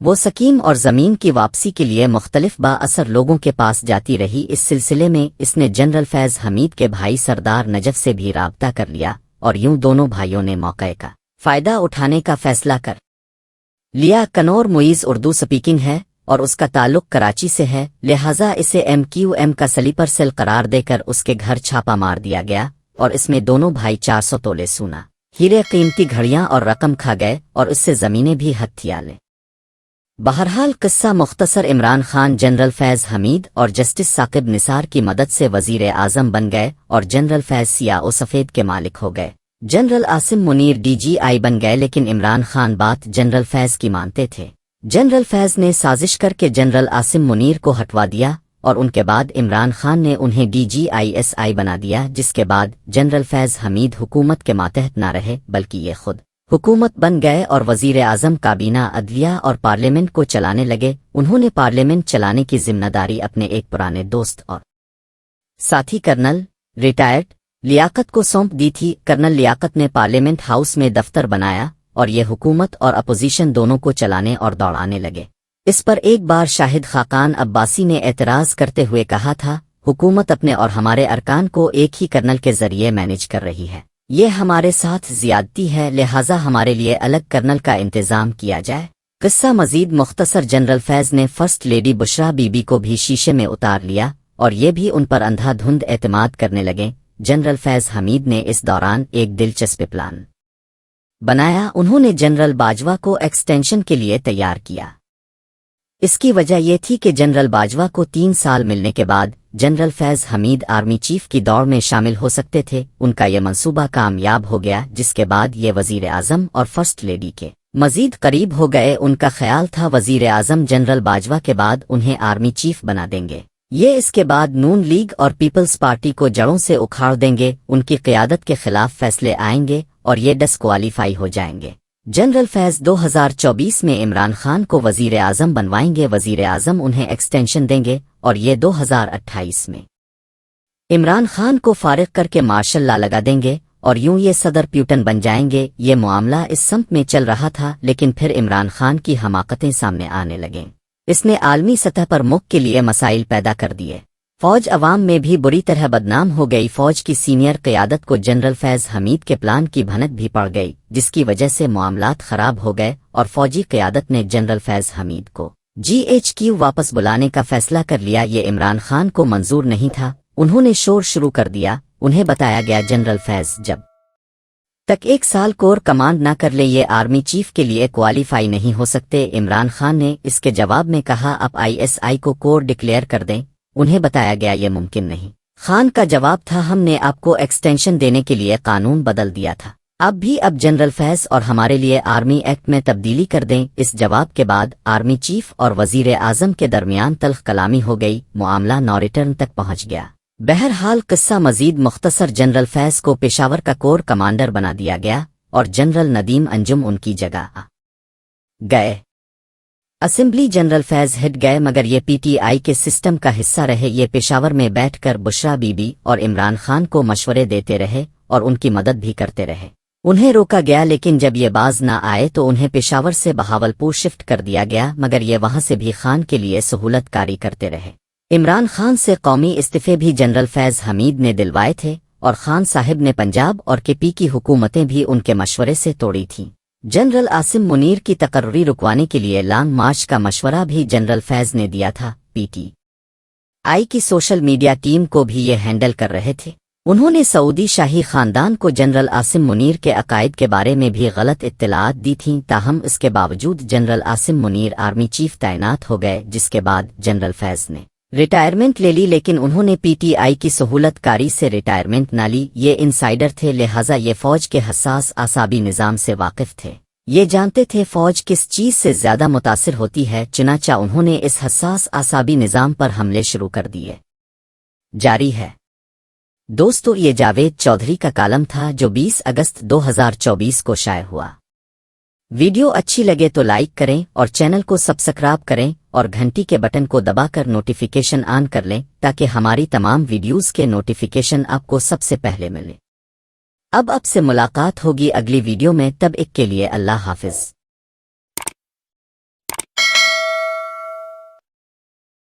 وہ سکیم اور زمین کی واپسی کے لیے مختلف با اثر لوگوں کے پاس جاتی رہی۔ اس سلسلے میں اس نے جنرل فیض حمید کے بھائی سردار نجف سے بھی رابطہ کر لیا اور یوں دونوں بھائیوں نے موقع کا فائدہ اٹھانے کا فیصلہ کر لیا۔ کنور معیز اردو سپیکنگ ہے اور اس کا تعلق کراچی سے ہے، لہٰذا اسے MQM کا سلیپر سیل قرار دے کر اس کے گھر چھاپا مار دیا گیا اور اس میں دونوں بھائی 400 تولے سونا، ہیرے، قیمتی گھڑیاں اور رقم کھا گئے اور اس سے زمینیں بھی ہتھیا لے۔ بہرحال قصہ مختصر، عمران خان جنرل فیض حمید اور جسٹس ثاقب نثار کی مدد سے وزیر اعظم بن گئے اور جنرل فیض سیاہ و سفید کے مالک ہو گئے۔ جنرل عاصم منیر DGI بن گئے، لیکن عمران خان بات جنرل فیض کی مانتے تھے۔ جنرل فیض نے سازش کر کے جنرل عاصم منیر کو ہٹوا دیا اور ان کے بعد عمران خان نے انہیں DGI بنا دیا، جس کے بعد جنرل فیض حمید حکومت کے ماتحت نہ رہے بلکہ یہ خود حکومت بن گئے اور وزیر اعظم، کابینہ، عدلیہ اور پارلیمنٹ کو چلانے لگے۔ انہوں نے پارلیمنٹ چلانے کی ذمہ داری اپنے ایک پرانے دوست اور ساتھی کرنل ریٹائرڈ لیاقت کو سونپ دی تھی۔ کرنل لیاقت نے پارلیمنٹ ہاؤس میں دفتر بنایا اور یہ حکومت اور اپوزیشن دونوں کو چلانے اور دوڑانے لگے۔ اس پر ایک بار شاہد خاقان عباسی نے اعتراض کرتے ہوئے کہا تھا، حکومت اپنے اور ہمارے ارکان کو ایک ہی کرنل کے ذریعے مینج کر رہی ہے، یہ ہمارے ساتھ زیادتی ہے، لہٰذا ہمارے لیے الگ کرنل کا انتظام کیا جائے۔ قصہ مزید مختصر، جنرل فیض نے first lady Bushra be be کو بھی شیشے میں اتار لیا اور یہ بھی ان پر اندھا دھند اعتماد کرنے لگے۔ جنرل فیض حمید نے اس دوران ایک دلچسپ پلان بنایا۔ انہوں نے جنرل باجوہ کو ایکسٹینشن کے لیے تیار کیا۔ اس کی وجہ یہ تھی کہ جنرل باجوہ کو 3 سال ملنے کے بعد جنرل فیض حمید آرمی چیف کی دوڑ میں شامل ہو سکتے تھے۔ ان کا یہ منصوبہ کامیاب ہو گیا، جس کے بعد یہ وزیر اعظم اور فرسٹ لیڈی کے مزید قریب ہو گئے۔ ان کا خیال تھا وزیر اعظم جنرل باجوہ کے بعد انہیں آرمی چیف بنا دیں گے، یہ اس کے بعد نون لیگ اور پیپلز پارٹی کو جڑوں سے اکھاڑ دیں گے، ان کی قیادت کے خلاف فیصلے آئیں گے اور یہ ڈسکوالیفائی ہو جائیں گے۔ جنرل فیض 2024 میں عمران خان کو وزیر اعظم بنوائیں گے، وزیر اعظم انہیں ایکسٹینشن دیں گے اور یہ 2028 میں عمران خان کو فارغ کر کے مارشل لا لگا دیں گے اور یوں یہ صدر پیوٹن بن جائیں گے۔ یہ معاملہ اس سمت میں چل رہا تھا، لیکن پھر عمران خان کی حماقتیں سامنے آنے لگیں۔ اس نے عالمی سطح پر ملک کے لیے مسائل پیدا کر دیے۔ فوج عوام میں بھی بری طرح بدنام ہو گئی۔ فوج کی سینئر قیادت کو جنرل فیض حمید کے پلان کی بھنک بھی پڑ گئی، جس کی وجہ سے معاملات خراب ہو گئے اور فوجی قیادت نے جنرل فیض حمید کو GHQ واپس بلانے کا فیصلہ کر لیا۔ یہ عمران خان کو منظور نہیں تھا۔ انہوں نے شور شروع کر دیا۔ انہیں بتایا گیا جنرل فیض جب تک 1 سال کور کمانڈ نہ کر لے یہ آرمی چیف کے لیے کوالیفائی نہیں ہو سکتے۔ عمران خان نے اس کے جواب میں کہا اب ISI کو کور ڈکلیئر کر دیں۔ انہیں بتایا گیا یہ ممکن نہیں۔ خان کا جواب تھا ہم نے آپ کو ایکسٹینشن دینے کے لیے قانون بدل دیا تھا، اب جنرل فیض اور ہمارے لیے آرمی ایکٹ میں تبدیلی کر دیں۔ اس جواب کے بعد آرمی چیف اور وزیر اعظم کے درمیان تلخ کلامی ہو گئی، معاملہ نو ریٹرن تک پہنچ گیا۔ بہرحال قصہ مزید مختصر، جنرل فیض کو پشاور کا کور کمانڈر بنا دیا گیا اور جنرل ندیم انجم ان کی جگہ گئے۔ اسمبلی جنرل فیض ہٹ گئے، مگر یہ PTI کے سسٹم کا حصہ رہے۔ یہ پشاور میں بیٹھ کر بشرا بی بی اور عمران خان کو مشورے دیتے رہے اور ان کی مدد بھی کرتے رہے۔ انہیں روکا گیا، لیکن جب یہ باز نہ آئے تو انہیں پشاور سے بہاولپور شفٹ کر دیا گیا، مگر یہ وہاں سے بھی خان کے لیے سہولت کاری کرتے رہے۔ عمران خان سے قومی استعفے بھی جنرل فیض حمید نے دلوائے تھے اور خان صاحب نے پنجاب اور KP کی حکومتیں بھی ان کے مشورے سے توڑی تھیں۔ جنرل عاصم منیر کی تقرری رکوانے کے لیے لانگ مارچ کا مشورہ بھی جنرل فیض نے دیا تھا۔ PTI کی سوشل میڈیا ٹیم کو بھی یہ ہینڈل کر رہے تھے۔ انہوں نے سعودی شاہی خاندان کو جنرل عاصم منیر کے عقائد کے بارے میں بھی غلط اطلاعات دی تھیں، تاہم اس کے باوجود general Asim Munir army chief تعینات ہو گئے، جس کے بعد جنرل فیض نے ریٹائرمنٹ لے لی، لیکن انہوں نے PTI کی سہولت کاری سے ریٹائرمنٹ نہ لی۔ یہ انسائیڈر تھے، لہٰذا یہ فوج کے حساس اعصابی نظام سے واقف تھے۔ یہ جانتے تھے فوج کس چیز سے زیادہ متاثر ہوتی ہے، چنانچہ انہوں نے اس حساس اعصابی نظام پر حملے شروع کر دیے۔ جاری ہے دوستو، یہ جاوید چودھری کا کالم تھا جو 20 اگست 2024 کو شائع ہوا۔ ویڈیو اچھی لگے تو لائک کریں اور چینل کو سبسکرائب کریں اور گھنٹی کے بٹن کو دبا کر نوٹیفیکیشن آن کر لیں تاکہ ہماری تمام ویڈیوز کے نوٹیفیکیشن آپ کو سب سے پہلے ملے۔ اب سے ملاقات ہوگی اگلی ویڈیو میں، تب ایک کے لیے اللہ حافظ۔